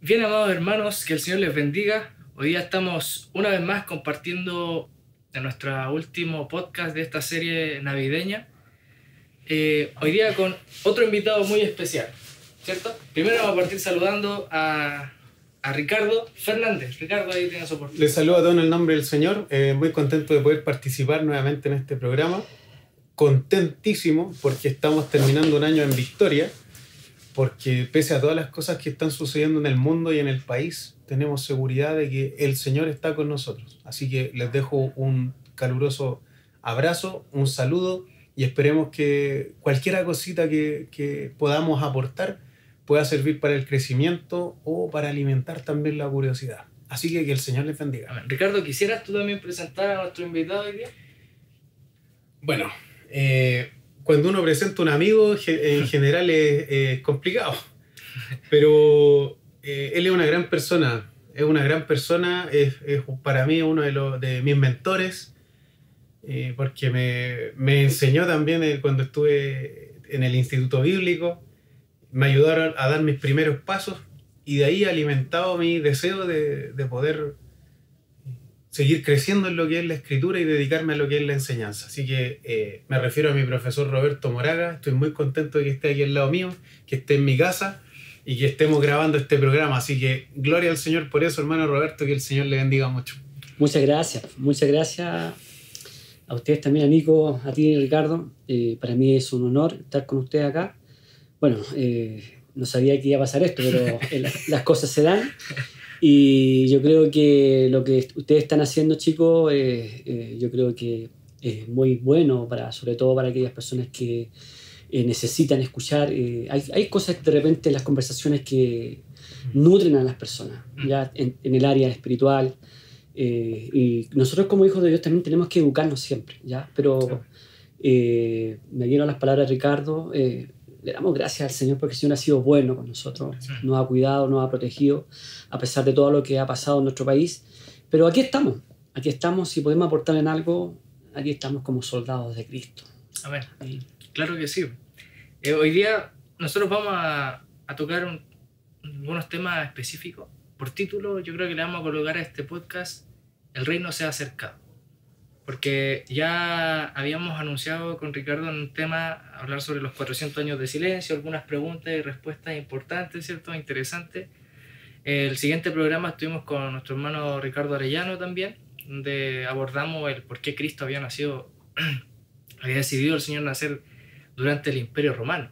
Bien, amados hermanos, que el Señor les bendiga. Hoy día estamos una vez más compartiendo en nuestro último podcast de esta serie navideña. Hoy día con otro invitado muy especial, ¿cierto? Primero vamos a partir saludando a Ricardo Fernández. Ricardo, ahí tiene su oportunidad. Les saludo a todos en el nombre del Señor. Muy contento de poder participar nuevamente en este programa. Contentísimo porque estamos terminando un año en victoria. Porque pese a todas las cosas que están sucediendo en el mundo y en el país, tenemos seguridad de que el Señor está con nosotros. Así que les dejo un caluroso abrazo, un saludo y esperemos que cualquier cosita que podamos aportar pueda servir para el crecimiento o para alimentar también la curiosidad. Así que el Señor les bendiga. Amén. Ricardo, ¿quisieras tú también presentar a nuestro invitado hoy día? Bueno, cuando uno presenta a un amigo, en general es complicado, pero él es una gran persona, es para mí uno de mis mentores, porque me enseñó también cuando estuve en el Instituto Bíblico, me ayudaron a dar mis primeros pasos y de ahí ha alimentado mi deseo de poder seguir creciendo en lo que es la escritura y dedicarme a lo que es la enseñanza. Así que me refiero a mi profesor Roberto Moraga. Estoy muy contento de que esté aquí al lado mío, que esté en mi casa y que estemos grabando este programa. Así que gloria al Señor por eso, hermano Roberto, que el Señor le bendiga mucho. Muchas gracias a ustedes también, a Nico, a ti, Ricardo. Para mí es un honor estar con ustedes acá. Bueno, no sabía que iba a pasar esto, pero las cosas se dan. Y yo creo que lo que ustedes están haciendo, chicos, yo creo que es muy bueno, sobre todo para aquellas personas que necesitan escuchar. Hay cosas de repente en las conversaciones que nutren a las personas, ya en el área espiritual. Y nosotros como hijos de Dios también tenemos que educarnos siempre, ¿ya? Pero me dieron las palabras de Ricardo. Le damos gracias al Señor porque el Señor ha sido bueno con nosotros, nos ha cuidado, nos ha protegido, a pesar de todo lo que ha pasado en nuestro país. Pero aquí estamos, si podemos aportar en algo, aquí estamos como soldados de Cristo. Amén. Claro que sí. Hoy día nosotros vamos a tocar algunos temas específicos. Por título, yo creo que le vamos a colocar a este podcast El Reino se ha acercado. Porque ya habíamos anunciado con Ricardo en un tema, hablar sobre los 400 años de silencio, algunas preguntas y respuestas importantes, ¿cierto? Interesantes. El siguiente programa estuvimos con nuestro hermano Ricardo Arellano también, donde abordamos el por qué Cristo había decidido el Señor nacer durante el Imperio Romano.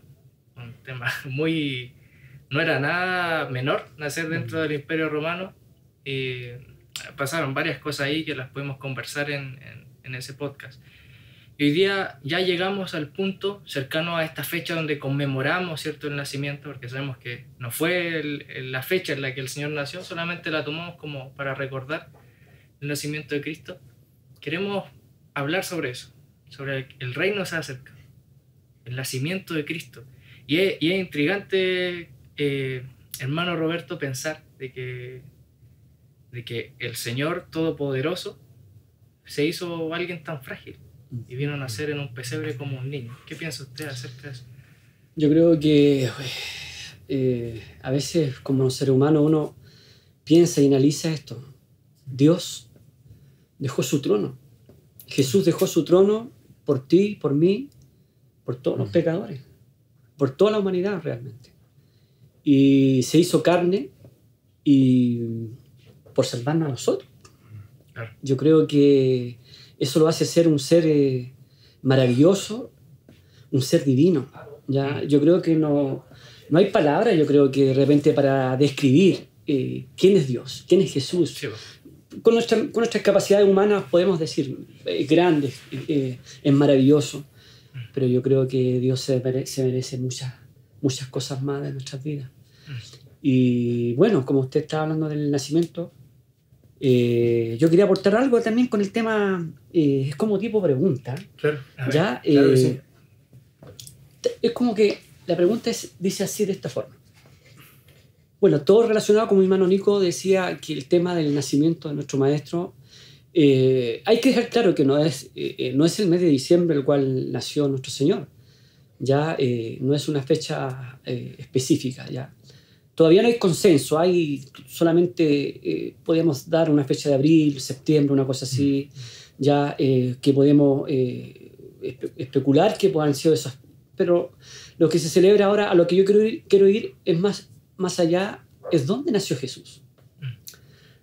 Un tema no era nada menor nacer dentro del Imperio Romano. Y pasaron varias cosas ahí que las podemos conversar en ese podcast. Y hoy día ya llegamos al punto cercano a esta fecha donde conmemoramos, ¿cierto?, el nacimiento, porque sabemos que no fue la fecha en la que el Señor nació, solamente la tomamos como para recordar el nacimiento de Cristo. Queremos hablar sobre eso, sobre el reino se acerca, el nacimiento de Cristo. Y es intrigante, hermano Roberto, pensar de que el Señor Todopoderoso se hizo alguien tan frágil y vino a nacer en un pesebre como un niño. ¿Qué piensa usted acerca de eso? Yo creo que a veces como ser humano uno piensa y analiza esto. Dios dejó su trono. Jesús dejó su trono por ti, por mí, por todos los pecadores, por toda la humanidad realmente. Y se hizo carne y por salvarnos a nosotros. Claro. Yo creo que eso lo hace ser un ser maravilloso, un ser divino. ¿Ya? Yo creo que no hay palabras, yo creo que de repente para describir quién es Dios, quién es Jesús. Sí. Con nuestras capacidades humanas podemos decir, es grande, es maravilloso, pero yo creo que Dios se merece muchas cosas más de nuestras vidas. Y bueno, como usted estaba hablando del nacimiento, yo quería aportar algo también con el tema, es como tipo pregunta. Claro, ¿ya? Claro que sí. Es como que la pregunta dice así, de esta forma. Bueno, todo relacionado con mi hermano Nico decía que el tema del nacimiento de nuestro maestro, hay que dejar claro que no es el mes de diciembre el cual nació nuestro Señor. Ya no es una fecha específica, ya. todavía no hay consenso, hay solamente podemos dar una fecha de abril, septiembre, una cosa así, ya que podemos especular que puedan ser esas, pero lo que se celebra ahora, a lo que yo quiero ir es más allá, es dónde nació Jesús.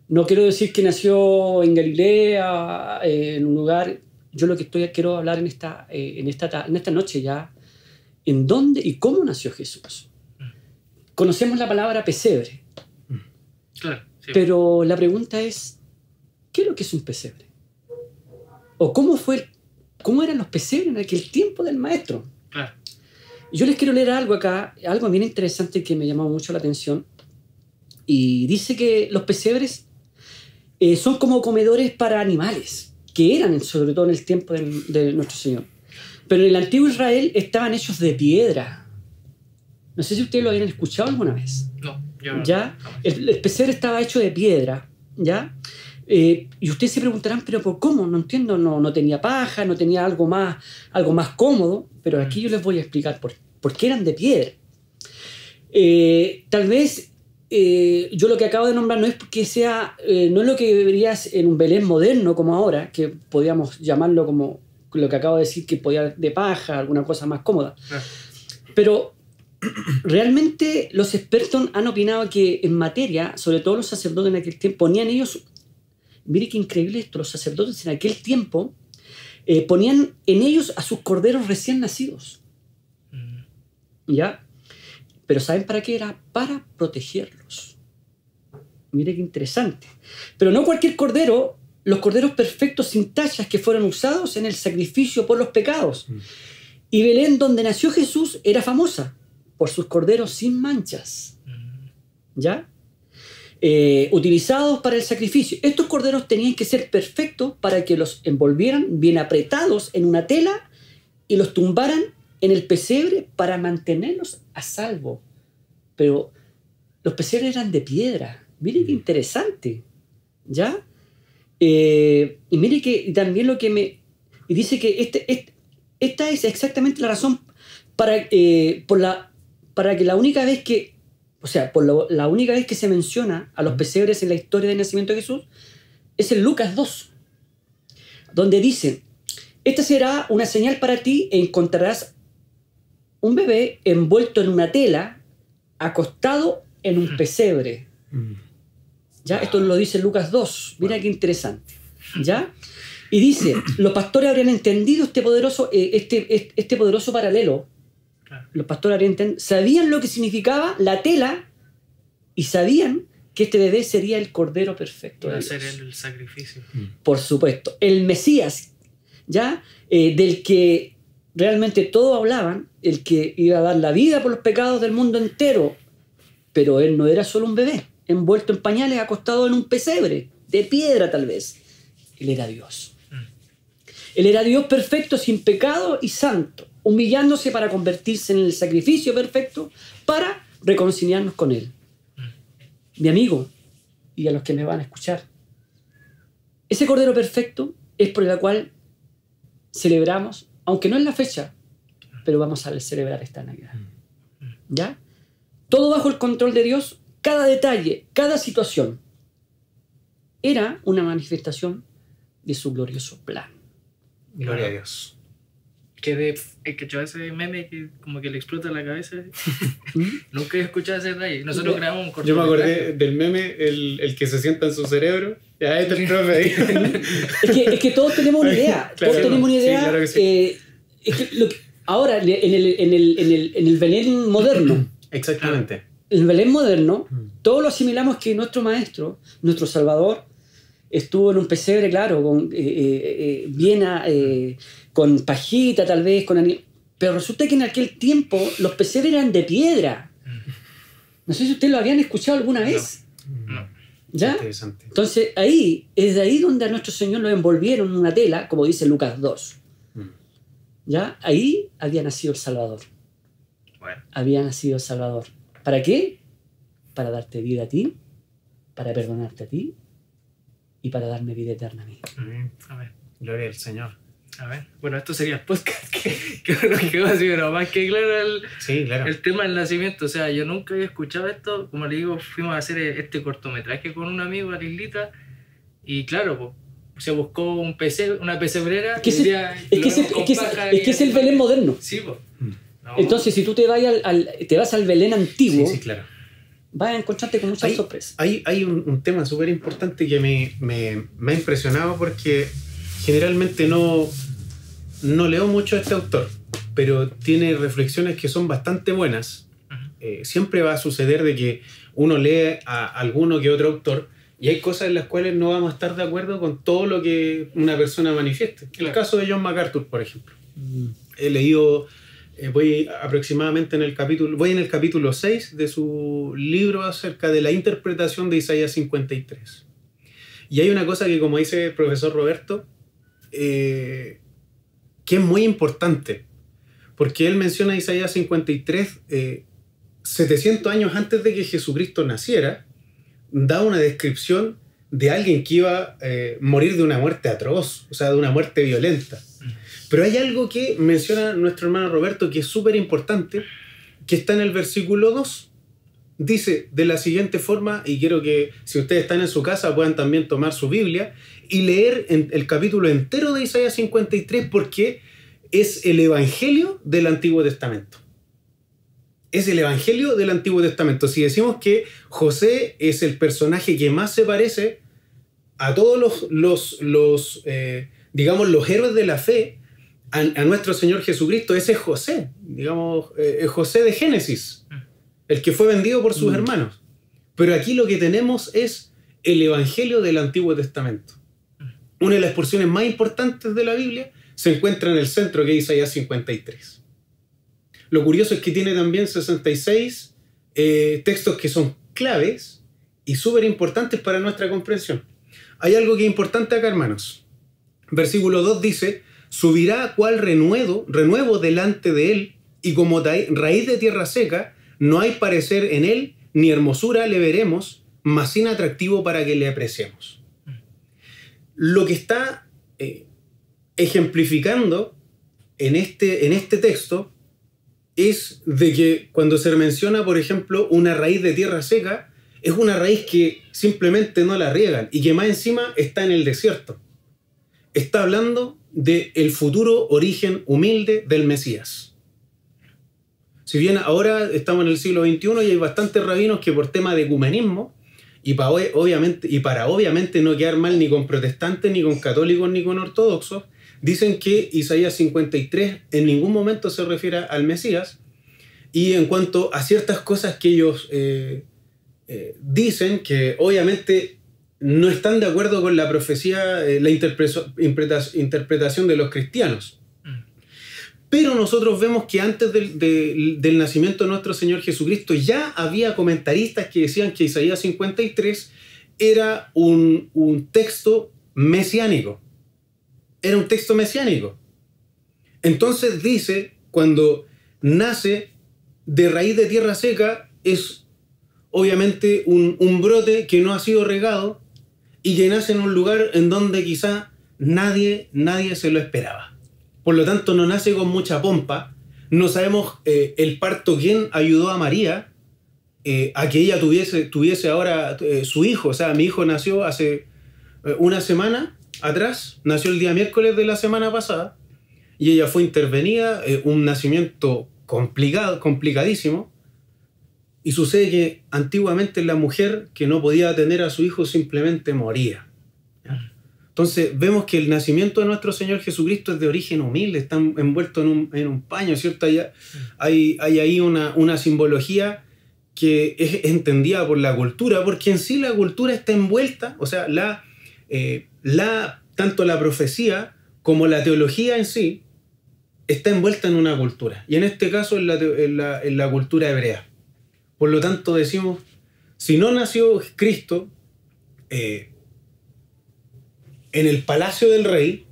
No quiero decir que nació en Galilea, en un lugar. Yo lo que quiero hablar en esta noche ya, en dónde y cómo nació Jesús. Conocemos la palabra pesebre. Claro, sí. Pero la pregunta es, ¿qué es lo que es un pesebre? ¿O cómo eran los pesebres en aquel tiempo del maestro? Claro. Yo les quiero leer algo acá, algo bien interesante que me llamó mucho la atención. Y dice que los pesebres son como comedores para animales, que eran sobre todo en el tiempo de nuestro Señor. Pero en el antiguo Israel estaban hechos de piedra. No sé si ustedes lo habían escuchado alguna vez. No, yo ¿Ya? El pesebre estaba hecho de piedra, ¿ya? Y ustedes se preguntarán, ¿pero por cómo? No entiendo, no tenía paja, no tenía algo más cómodo, pero aquí yo les voy a explicar por qué eran de piedra. Tal vez yo lo que acabo de nombrar no es porque no es lo que verías en un Belén moderno como ahora, que podríamos llamarlo como lo que acabo de decir, que podía de paja, alguna cosa más cómoda. Pero realmente los expertos han opinado que en materia, sobre todo los sacerdotes en aquel tiempo, ponían ellos, mire qué increíble esto, los sacerdotes en aquel tiempo ponían en ellos a sus corderos recién nacidos. ¿Ya? Pero ¿saben para qué era? Para protegerlos. Mire qué interesante. Pero no cualquier cordero, los corderos perfectos sin tachas que fueron usados en el sacrificio por los pecados. Y Belén, donde nació Jesús, era famosa por sus corderos sin manchas. ¿Ya? Utilizados para el sacrificio. Estos corderos tenían que ser perfectos para que los envolvieran bien apretados en una tela y los tumbaran en el pesebre para mantenerlos a salvo. Pero los pesebres eran de piedra. Mire qué interesante. ¿Ya? Y mire que también lo que y dice que esta es exactamente la razón para que la única vez que, o sea, la única vez que se menciona a los pesebres en la historia del nacimiento de Jesús es en Lucas 2, donde dicen: esta será una señal para ti, e encontrarás un bebé envuelto en una tela, acostado en un pesebre. ¿Ya? Esto lo dice Lucas 2. Mira qué interesante. ¿Ya? Y dice, los pastores habrían entendido este poderoso paralelo. Los pastores sabían lo que significaba la tela y sabían que este bebé sería el cordero perfecto. Iba a ser el sacrificio. Por supuesto. El Mesías, ¿ya? Del que realmente todos hablaban, el que iba a dar la vida por los pecados del mundo entero. Pero él no era solo un bebé, envuelto en pañales, acostado en un pesebre, de piedra tal vez. Él era Dios. Él era Dios perfecto, sin pecado y santo, humillándose para convertirse en el sacrificio perfecto para reconciliarnos con Él. Mi amigo, y a los que me van a escuchar, ese Cordero perfecto es por el cual celebramos, aunque no es la fecha, pero vamos a celebrar esta Navidad. ¿Ya? Todo bajo el control de Dios, cada detalle, cada situación. Era una manifestación de su glorioso plan. Gloria a Dios. Que yo ese meme que como que le explota la cabeza. Nunca he escuchado ese detalle. Nosotros grabamos un corto. Yo me acordé del meme, el que se sienta en su cerebro. Ya está el profe ahí. es que todos tenemos una idea. Claro, todos tenemos una idea. Sí, claro que sí. Ahora, en el Belén moderno. Exactamente. En el Belén moderno, todos lo asimilamos que nuestro maestro, nuestro Salvador, estuvo en un pesebre, claro, con pajita tal vez, pero resulta que en aquel tiempo los pesebres eran de piedra. No sé si ustedes lo habían escuchado alguna vez. No. ¿Ya? Interesante. Entonces es de ahí donde a nuestro Señor lo envolvieron en una tela, como dice Lucas 2. ¿Ya? Ahí había nacido el Salvador. Bueno. Había nacido el Salvador. ¿Para qué? Para darte vida a ti, para perdonarte a ti y para darme vida eterna a mí. Amén. Amén. Gloria al Señor. A ver, bueno, esto sería el podcast que nos quedó así, pero más que claro Sí, claro. el tema del nacimiento. O sea, yo nunca había escuchado esto. Como le digo, fuimos a hacer este cortometraje con un amigo a la islita y claro, pues, se buscó una pesebrera. Es que es el Belén moderno. Sí, pues. No. Entonces, si tú te vas al Belén antiguo, Sí, claro. vas a encontrarte con muchas sorpresas. Hay un tema súper importante que me ha impresionado porque generalmente no leo mucho a este autor, pero tiene reflexiones que son bastante buenas. Siempre va a suceder de que uno lee a alguno que otro autor y hay cosas en las cuales no vamos a estar de acuerdo con todo lo que una persona manifieste. Claro. El caso de John MacArthur, por ejemplo. He leído... voy en el capítulo 6 de su libro acerca de la interpretación de Isaías 53. Y hay una cosa que, como dice el profesor Roberto, que es muy importante, porque él menciona Isaías 53 700 años antes de que Jesucristo naciera, da una descripción de alguien que iba a morir de una muerte atroz, o sea, de una muerte violenta. Pero hay algo que menciona nuestro hermano Roberto que es súper importante, que está en el versículo 2. Dice de la siguiente forma, y quiero que si ustedes están en su casa puedan también tomar su Biblia y leer el capítulo entero de Isaías 53 porque es el Evangelio del Antiguo Testamento. Es el Evangelio del Antiguo Testamento. Si decimos que José es el personaje que más se parece a todos los héroes de la fe, a nuestro Señor Jesucristo, ese es José, digamos, José de Génesis, el que fue vendido por sus hermanos. Pero aquí lo que tenemos es el Evangelio del Antiguo Testamento. Una de las porciones más importantes de la Biblia se encuentra en el centro, que es Isaías 53. Lo curioso es que tiene también 66 textos que son claves y súper importantes para nuestra comprensión. Hay algo que es importante acá, hermanos. Versículo 2 dice: subirá cual renuevo delante de él, y como raíz de tierra seca, no hay parecer en él, ni hermosura le veremos, mas sin atractivo para que le apreciemos. Lo que está ejemplificando en este texto es de que cuando se menciona, por ejemplo, una raíz de tierra seca, es una raíz que simplemente no la riegan y que más encima está en el desierto. Está hablando del futuro origen humilde del Mesías. Si bien ahora estamos en el siglo XXI y hay bastantes rabinos que por tema de ecumenismo y para obviamente no quedar mal ni con protestantes, ni con católicos, ni con ortodoxos, dicen que Isaías 53 en ningún momento se refiere al Mesías, y en cuanto a ciertas cosas que ellos dicen que obviamente no están de acuerdo con la profecía, la interpretación de los cristianos. Pero nosotros vemos que antes del nacimiento de nuestro Señor Jesucristo ya había comentaristas que decían que Isaías 53 era un texto mesiánico. Era un texto mesiánico. Entonces dice, cuando nace de raíz de tierra seca, es obviamente un brote que no ha sido regado y que nace en un lugar en donde quizá nadie se lo esperaba. Por lo tanto, no nace con mucha pompa. No sabemos el parto, quién ayudó a María a que ella tuviese ahora su hijo. O sea, mi hijo nació hace una semana atrás, nació el día miércoles de la semana pasada, y ella fue intervenida, un nacimiento complicadísimo. Y sucede que antiguamente la mujer que no podía tener a su hijo simplemente moría. Entonces vemos que el nacimiento de nuestro Señor Jesucristo es de origen humilde, está envuelto en un paño, ¿cierto? Hay ahí una simbología que es entendida por la cultura, porque en sí la cultura está envuelta, o sea, tanto la profecía como la teología en sí está envuelta en una cultura, y en este caso en la cultura hebrea. Por lo tanto decimos, si no nació Cristo en el palacio del rey,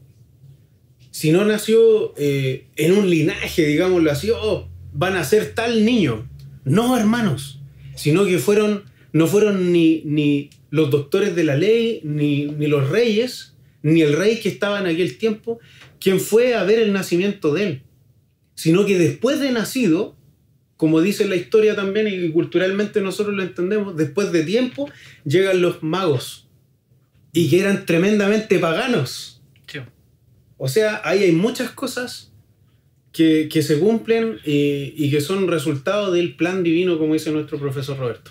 si no nació en un linaje, digámoslo así, van a ser tal niño. No, hermanos, sino que no fueron ni los doctores de la ley, ni los reyes, ni el rey que estaba en aquel tiempo, quien fue a ver el nacimiento de él, sino que después de nacido, como dice la historia también y culturalmente nosotros lo entendemos, después de tiempo llegan los magos y que eran tremendamente paganos. Sí. O sea, ahí hay muchas cosas que se cumplen y que son resultado del plan divino, como dice nuestro profesor Roberto.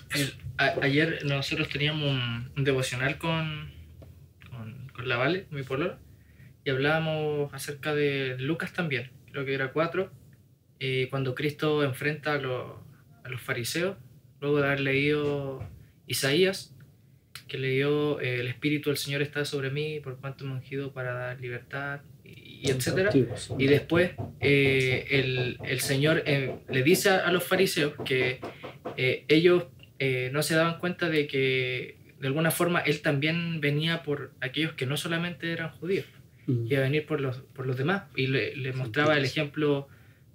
Ayer nosotros teníamos un devocional con la Vale, mi polola, y hablábamos acerca de Lucas también, creo que era 4, cuando Cristo enfrenta a los fariseos, luego de haber leído Isaías, que leyó el Espíritu del Señor está sobre mí, por cuanto me ha ungido para dar libertad, y etcétera. Y después el Señor le dice a los fariseos que ellos no se daban cuenta de que de alguna forma Él también venía por aquellos que no solamente eran judíos, iba a venir por los demás, y le mostraba el ejemplo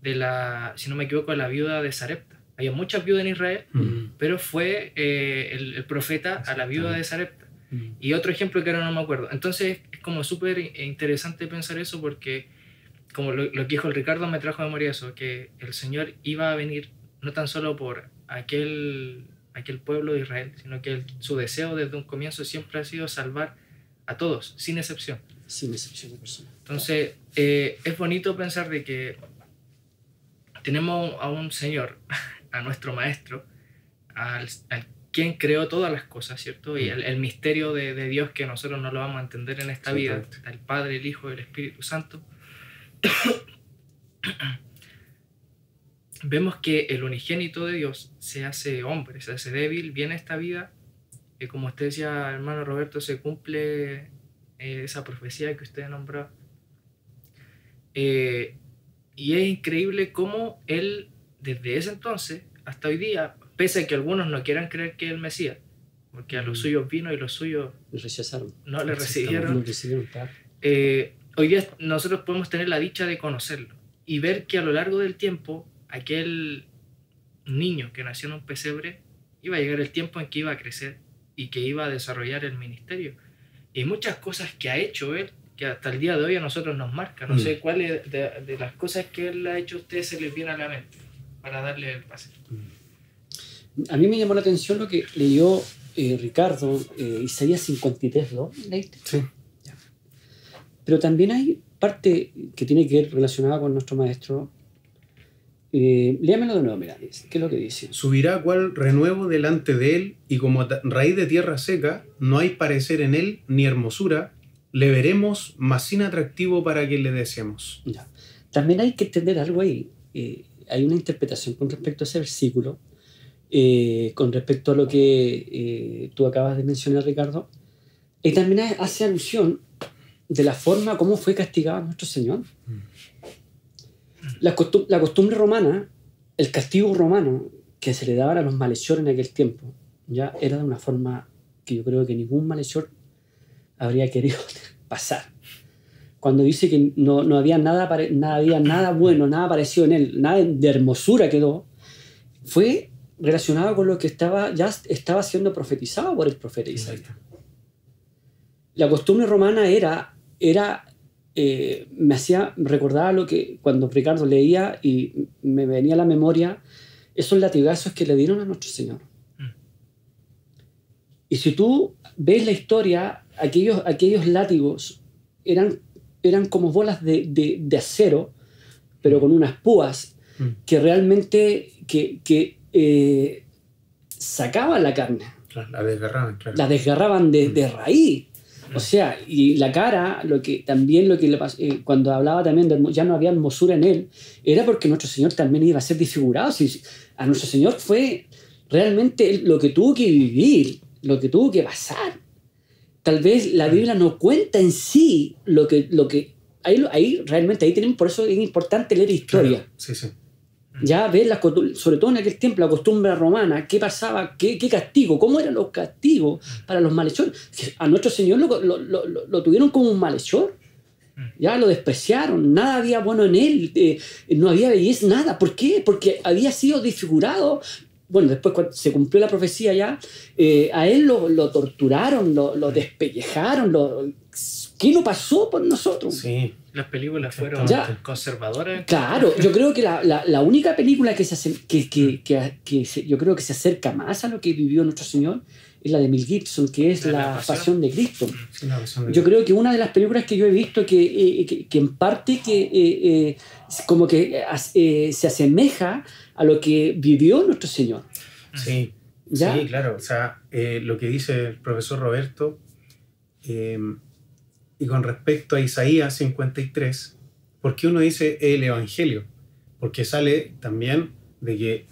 de si no me equivoco, de la viuda de Sarepta. Había muchas viudas en Israel, pero fue el profeta a la viuda de Sarepta. Y otro ejemplo que ahora no me acuerdo. Entonces es como súper interesante pensar eso, porque como lo que dijo el Ricardo me trajo a memoria eso, que el Señor iba a venir no tan solo por aquel pueblo de Israel, sino que su deseo desde un comienzo siempre ha sido salvar a todos, sin excepción. Sin excepción de personas. Entonces es bonito pensar de que tenemos a un Señor, a nuestro Maestro, al quien creó todas las cosas, ¿cierto? Y el misterio de Dios que nosotros no lo vamos a entender en esta vida, el Padre, el Hijo y el Espíritu Santo. Vemos que el unigénito de Dios se hace hombre, se hace débil, viene a esta vida, y como usted decía, hermano Roberto, se cumple esa profecía que usted nombró. Y es increíble cómo Él, desde ese entonces hasta hoy día, pese a que algunos no quieran creer que es el Mesías, porque a los suyos vino y los suyos rechazaron, no le recibieron, claro. Hoy día nosotros podemos tener la dicha de conocerlo y ver que a lo largo del tiempo aquel niño que nació en un pesebre iba a llegar el tiempo en que iba a crecer y que iba a desarrollar el ministerio. Y muchas cosas que ha hecho Él, que hasta el día de hoy a nosotros nos marca. No sé cuáles de las cosas que Él ha hecho a ustedes se les viene a la mente para darle el pase. A mí me llamó la atención lo que leyó Ricardo, Isaías 53, ¿no? ¿Leíste? Sí. Ya. Pero también hay parte que tiene que ver relacionada con nuestro maestro. Léamelo de nuevo, mira, ¿qué es lo que dice? Subirá cual renuevo delante de él, y como raíz de tierra seca, no hay parecer en él ni hermosura, le veremos, mas sin atractivo para que le deseemos. Ya. También hay que entender algo ahí. Hay una interpretación con respecto a ese versículo, con respecto a lo que tú acabas de mencionar, Ricardo, y también hace alusión de la forma como fue castigado nuestro Señor. La costumbre romana, el castigo romano que se le daban a los malhechores en aquel tiempo, ya era de una forma que yo creo que ningún malhechor habría querido pasar. Cuando dice que no había nada bueno, nada parecido en él, nada de hermosura quedó, fue relacionado con lo que ya estaba siendo profetizado por el profeta Isaías. La costumbre romana me hacía recordar lo que cuando Ricardo leía y me venía a la memoria esos latigazos que le dieron a nuestro Señor. Y si tú ves la historia, aquellos látigos eran como bolas de acero, pero con unas púas que realmente sacaban la carne. La desgarraban, claro. La desgarraban de raíz. O sea, y la cara, lo que le pasó, cuando hablaba también de ya no había hermosura en él, era porque nuestro Señor también iba a ser disfigurado. Si a nuestro Señor fue realmente lo que tuvo que vivir, lo que tuvo que pasar. Tal vez la Biblia no cuenta en sí lo que ahí realmente tenemos, por eso es importante leer historia. Claro. Sí, sí. Ya ver, sobre todo en aquel tiempo, la costumbre romana, qué pasaba, qué castigo, cómo eran los castigos para los malhechores. A nuestro Señor lo tuvieron como un malhechor, ya lo despreciaron, nada había bueno en él, no había belleza, nada. ¿Por qué? Porque había sido desfigurado. Bueno, después cuando se cumplió la profecía ya, a él lo torturaron, lo despellejaron, ¿qué no pasó por nosotros? Sí. las películas fueron Ya. conservadoras. Claro, yo creo que la única película que yo creo que se acerca más a lo que vivió nuestro Señor es la de Mel Gibson, que es La Pasión de Cristo. Sí, la razón de Yo creo que una de las películas que yo he visto que en parte como que se asemeja a lo que vivió nuestro Señor. Sí, ¿Ya? sí, claro. O sea, lo que dice el profesor Roberto, y con respecto a Isaías 53, ¿por qué uno dice el Evangelio? Porque sale también de que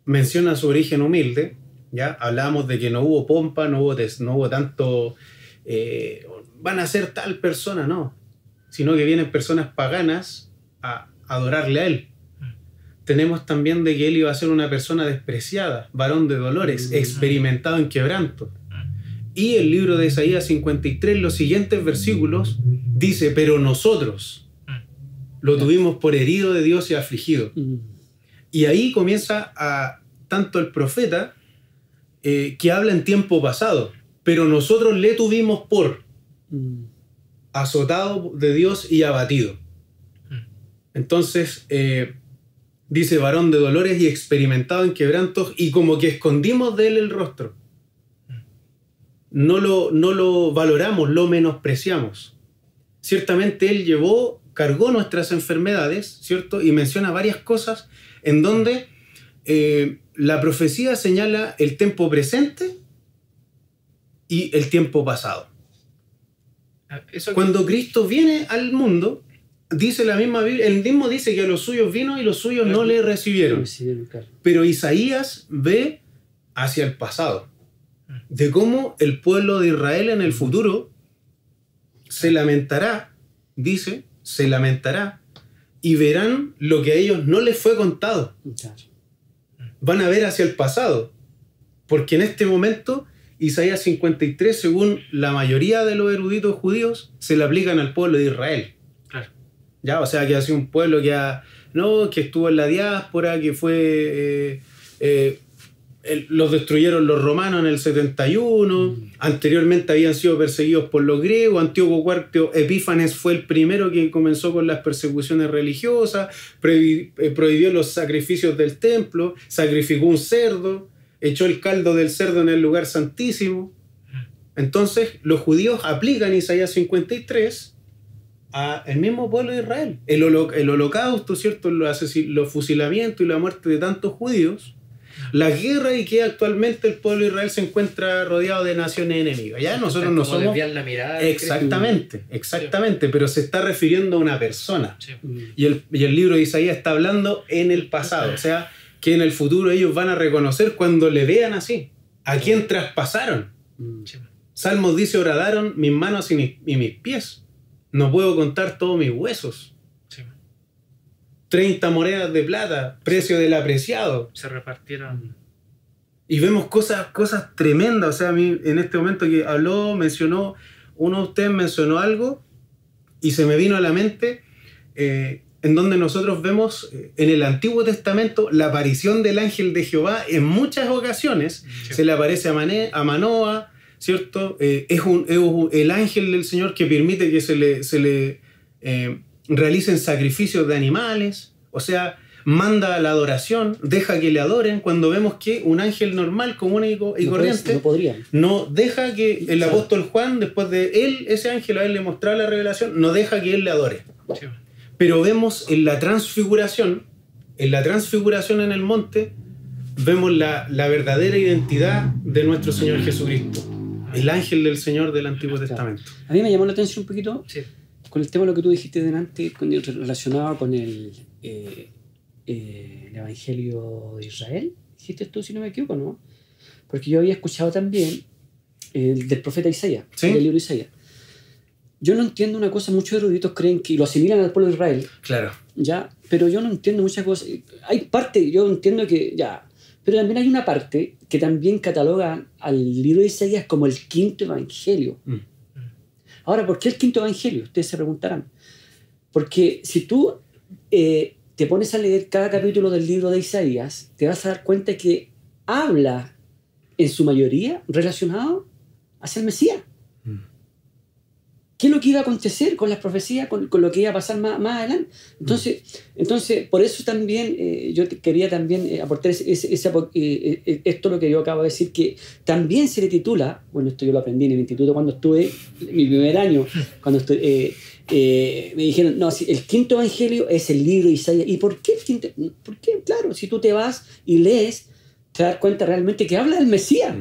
menciona su origen humilde, ¿ya? Hablábamos de que no hubo pompa, no hubo tanto, van a ser tal persona, no, sino que vienen personas paganas a adorarle a él. Tenemos también de que él iba a ser una persona despreciada, varón de dolores, experimentado en quebranto. Y el libro de Isaías 53, los siguientes versículos, dice, pero nosotros lo tuvimos por herido de Dios y afligido. Y ahí comienza tanto el profeta que habla en tiempo pasado, pero nosotros le tuvimos por azotado de Dios y abatido. Entonces, dice varón de dolores y experimentado en quebrantos, y como que escondimos de él el rostro. No lo valoramos, lo menospreciamos. Ciertamente él cargó nuestras enfermedades, ¿cierto? Y menciona varias cosas en donde la profecía señala el tiempo presente y el tiempo pasado. Cuando Cristo viene al mundo, dice la misma Biblia, él mismo dice que a los suyos vino y los suyos no le recibieron. Pero Isaías ve hacia el pasado, de cómo el pueblo de Israel en el futuro se lamentará, dice, se lamentará, y verán lo que a ellos no les fue contado. Van a ver hacia el pasado, porque en este momento Isaías 53, según la mayoría de los eruditos judíos, se le aplican al pueblo de Israel. Claro. ¿Ya? O sea, que ha sido un pueblo que estuvo en la diáspora, que fue... los destruyeron los romanos en el 71, anteriormente habían sido perseguidos por los griegos, Antíoco IV Epífanes fue el primero que comenzó con las persecuciones religiosas, prohibió los sacrificios del templo, sacrificó un cerdo, echó el caldo del cerdo en el lugar santísimo. Entonces los judíos aplican Isaías 53 al mismo pueblo de Israel. El holocausto, ¿cierto? Los fusilamientos y la muerte de tantos judíos, la guerra, y que actualmente el pueblo de Israel se encuentra rodeado de naciones enemigas. Ya nosotros no somos... desviar la mirada. Exactamente, pero se está refiriendo a una persona. Sí. Y el libro de Isaías está hablando en el pasado, o sea, que en el futuro ellos van a reconocer cuando le vean así, a quién traspasaron. Sí. Salmos dice, horadaron mis manos y mis pies, no puedo contar todos mis huesos. 30 monedas de plata, precio del apreciado. Se repartieron. Y vemos cosas tremendas. O sea, a mí en este momento que mencionó, uno de ustedes mencionó algo y se me vino a la mente en donde nosotros vemos en el Antiguo Testamento la aparición del ángel de Jehová en muchas ocasiones. Sí. Se le aparece a Manoa, ¿cierto? Es el ángel del Señor que permite que se le realicen sacrificios de animales, o sea, manda a la adoración, deja que le adoren, cuando vemos que un ángel normal, común y corriente, no deja que el apóstol Juan, después de él, ese ángel haberle mostrado la revelación, no deja que él le adore. Sí. Pero vemos en la transfiguración en el monte, vemos la verdadera identidad de nuestro Señor Jesucristo, el ángel del Señor del Antiguo Testamento. A mí me llamó la atención un poquito... Sí. Con el tema de lo que tú dijiste delante, relacionado con el Evangelio de Israel, dijiste tú, si no me equivoco, ¿no? Porque yo había escuchado también del profeta Isaías, ¿sí? Del libro de Isaías. Yo no entiendo una cosa, muchos eruditos creen que lo asimilan al pueblo de Israel. Claro. ¿Ya? Pero yo no entiendo muchas cosas. Hay parte, yo entiendo que ya, pero también hay una parte que también cataloga al libro de Isaías como el quinto evangelio. Ahora, ¿por qué el quinto evangelio? Ustedes se preguntarán. Porque si tú te pones a leer cada capítulo del libro de Isaías, te vas a dar cuenta que habla, en su mayoría, relacionado hacia el Mesías. qué es lo que iba a acontecer con las profecías, con lo que iba a pasar más adelante. Entonces, por eso también yo quería también aportar esto lo que yo acabo de decir, que también se le titula, bueno, esto yo lo aprendí en el instituto cuando estuve, mi primer año, cuando me dijeron, no, el quinto evangelio es el libro de Isaías. ¿Y por qué el quinto? Porque, claro, si tú te vas y lees, te das cuenta realmente que habla del Mesías.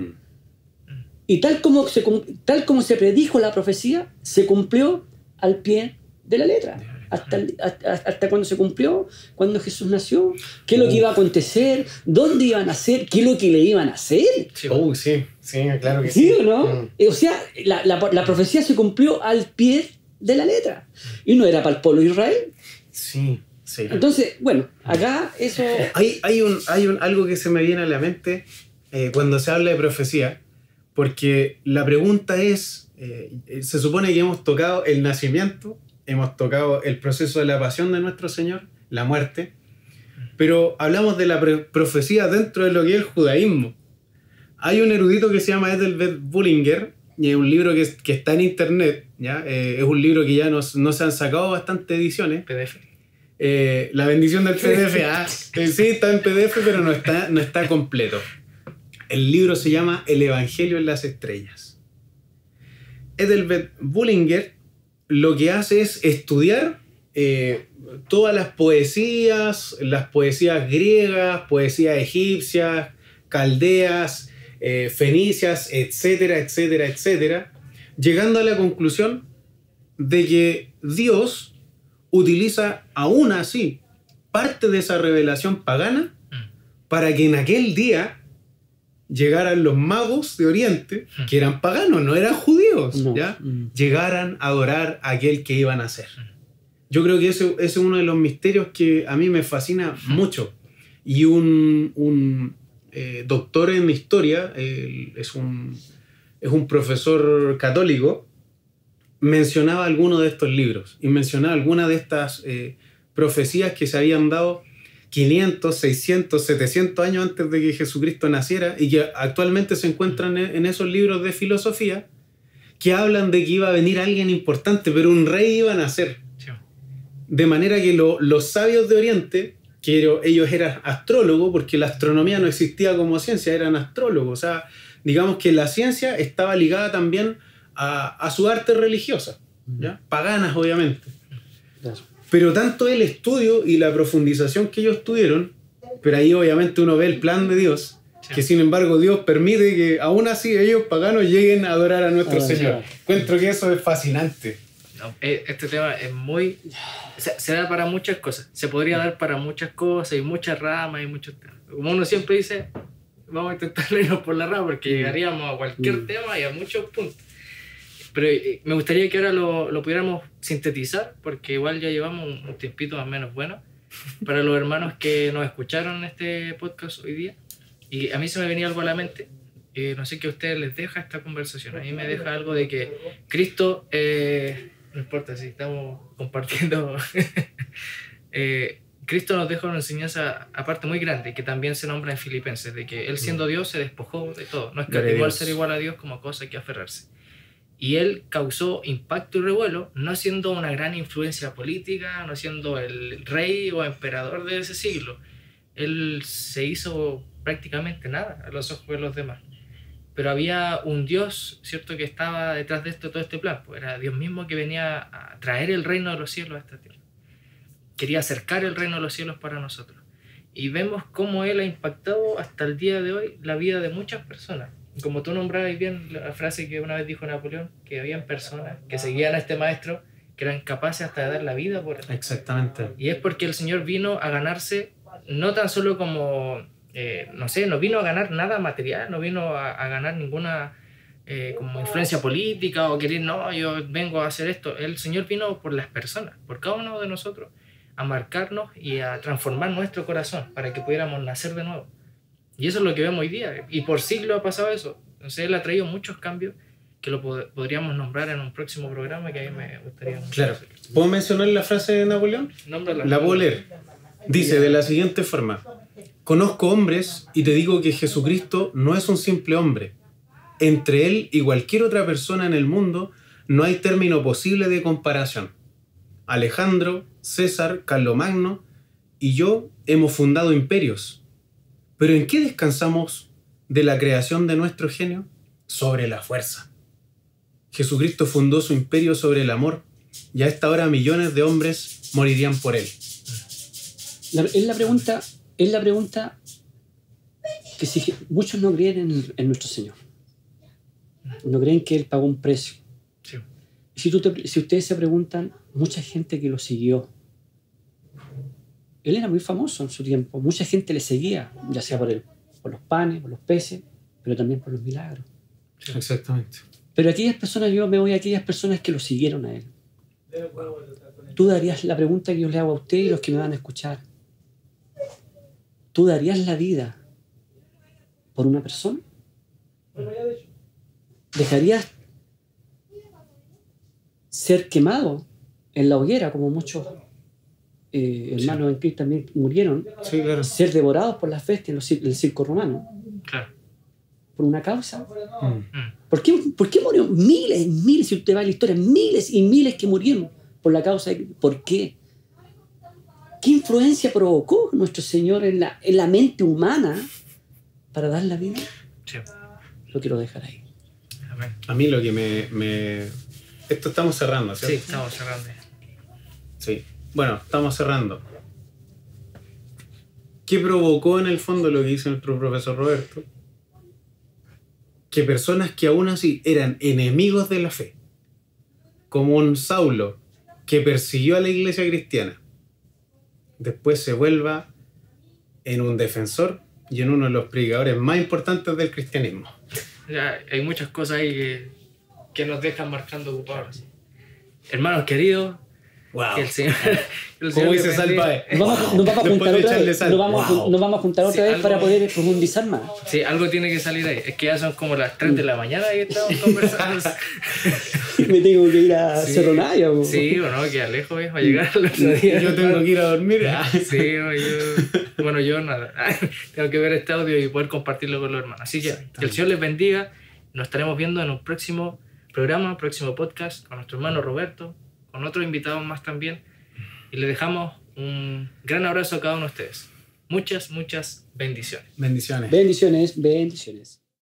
Y tal como se predijo la profecía, se cumplió al pie de la letra. Hasta cuando se cumplió, cuando Jesús nació, qué es lo que iba a acontecer, dónde iban a hacer, qué es lo que le iban a hacer. Sí, claro que ¿Sí sí. o no? O sea, la profecía se cumplió al pie de la letra. Y no era para el pueblo de Israel. Sí. Entonces, bueno, acá eso... Hay algo que se me viene a la mente cuando se habla de profecía, porque la pregunta es, se supone que hemos tocado el nacimiento, hemos tocado el proceso de la pasión de nuestro Señor, la muerte, pero hablamos de la profecía dentro de lo que es el judaísmo. Hay un erudito que se llama Edelbert Bullinger, y es un libro que está en internet, ¿ya? Es un libro que ya no se han sacado bastantes ediciones. PDF. La bendición del PDF. Sí, está en PDF, pero no está completo. El libro se llama El Evangelio en las Estrellas. Edelbert Bullinger lo que hace es estudiar todas las poesías griegas, poesías egipcias, caldeas, fenicias, etcétera, etcétera, etcétera, llegando a la conclusión de que Dios utiliza aún así parte de esa revelación pagana para que en aquel día llegaran los magos de Oriente, que eran paganos, no eran judíos, No. ¿ya? Llegaran a adorar a aquel que iban a ser. Yo creo que ese es uno de los misterios que a mí me fascina mucho. Y un doctor en historia, es un profesor católico, mencionaba algunos de estos libros y mencionaba algunas de estas profecías que se habían dado 500, 600, 700 años antes de que Jesucristo naciera y que actualmente se encuentran en esos libros de filosofía que hablan de que iba a venir alguien importante, pero un rey iba a nacer. Sí. De manera que los sabios de Oriente, que ellos eran astrólogos, porque la astronomía no existía como ciencia, eran astrólogos. O sea, digamos que la ciencia estaba ligada también a su arte religiosa, ¿ya? Paganas, obviamente. Pero tanto el estudio y la profundización que ellos tuvieron, pero ahí obviamente uno ve el plan de Dios, que sin embargo Dios permite que aún así ellos paganos lleguen a adorar a nuestro Señor. Encuentro que eso es fascinante. No, este tema es muy... Se da para muchas cosas. Se podría dar para muchas cosas y muchas ramas y muchos temas. Como uno siempre dice, vamos a intentar irnos por la rama porque llegaríamos a cualquier tema y a muchos puntos. Pero me gustaría que ahora lo pudiéramos sintetizar, porque igual ya llevamos un tiempito más o menos bueno, para los hermanos que nos escucharon en este podcast hoy día. Y a mí se me venía algo a la mente. No sé qué a ustedes les deja esta conversación. A mí me deja algo de que Cristo, no importa si estamos compartiendo, Cristo nos deja una enseñanza aparte muy grande, que también se nombra en Filipenses, de que Él siendo Dios se despojó de todo. No escatimó al ser igual a Dios como cosa que aferrarse. Y él causó impacto y revuelo, no siendo una gran influencia política, no siendo el rey o emperador de ese siglo. Él se hizo prácticamente nada a los ojos de los demás. Pero había un Dios, ¿cierto?, que estaba detrás de todo este plan. Pues era Dios mismo que venía a traer el reino de los cielos a esta tierra. Quería acercar el reino de los cielos para nosotros. Y vemos cómo Él ha impactado hasta el día de hoy la vida de muchas personas. Como tú nombrabas bien la frase que una vez dijo Napoleón, que habían personas que seguían a este maestro que eran capaces hasta de dar la vida por él. Exactamente. Y es porque el Señor vino a ganarse, no tan solo como, no vino a ganar nada material, no vino a ganar ninguna como influencia política o querer, no, yo vengo a hacer esto. El Señor vino por las personas, por cada uno de nosotros, a marcarnos y a transformar nuestro corazón para que pudiéramos nacer de nuevo. Y eso es lo que vemos hoy día. Y por siglos ha pasado eso. Entonces Él ha traído muchos cambios que lo podríamos nombrar en un próximo programa que a mí me gustaría mucho. Claro. ¿Puedo mencionar la frase de Napoleón? Nómbrala. La puedo leer. Dice de la siguiente forma: conozco hombres y te digo que Jesucristo no es un simple hombre. Entre él y cualquier otra persona en el mundo no hay término posible de comparación. Alejandro, César, Carlomagno y yo hemos fundado imperios. ¿Pero en qué descansamos de la creación de nuestro genio? Sobre la fuerza. Jesucristo fundó su imperio sobre el amor y a esta hora millones de hombres morirían por él. Es la pregunta que si muchos no creen en nuestro Señor. No creen que Él pagó un precio. Sí. Y si ustedes se preguntan, mucha gente que lo siguió. Él era muy famoso en su tiempo. Mucha gente le seguía, ya sea por los panes, por los peces, pero también por los milagros. Sí. Exactamente. Pero aquellas personas, yo me voy a aquellas personas que lo siguieron a Él. Tú darías la pregunta que yo le hago a usted y los que me van a escuchar. ¿Tú darías la vida por una persona? ¿Dejarías ser quemado en la hoguera, como muchos hermanos en Cristo también murieron? Sí, claro. ¿Ser devorados por las bestias en el circo romano? Claro. ¿Por una causa? Mm. ¿Por qué murieron miles, si usted va a la historia, miles y miles que murieron por la causa? ¿Por qué? ¿Qué influencia provocó nuestro Señor en la mente humana para dar la vida? Sí. Lo quiero dejar ahí. Amén. A mí lo que me... Esto estamos cerrando, ¿cierto? Sí, estamos cerrando. Sí. Bueno, estamos cerrando. ¿Qué provocó en el fondo lo que dice nuestro profesor Roberto? Que personas que aún así eran enemigos de la fe, como un Saulo que persiguió a la iglesia cristiana, después se vuelva en un defensor y en uno de los predicadores más importantes del cristianismo. Ya, hay muchas cosas ahí que nos dejan marcando ocupados. Hermanos queridos, Wow. que el Señor ¿Cómo les dice bendiga. Salva? Nos vamos a Después juntar de otra echarle vez. sal. Nos vamos a juntar otra Sí, vez algo- para poder profundizar más. Sí, algo tiene que salir ahí. Es que ya son como las 3 de la mañana y estamos conversando. Me tengo que ir a Sí. Cerro Navia. po. Sí, o no, queda lejos, va a llegar el otro día. Yo tengo que ir a dormir. Sí, no, yo nada. Tengo que ver este audio y poder compartirlo con los hermanos. Así que el Señor les bendiga. Nos estaremos viendo en un próximo programa, próximo podcast con nuestro hermano Roberto, con otros invitados más también. Y les dejamos un gran abrazo a cada uno de ustedes. Muchas bendiciones. Bendiciones. Bendiciones.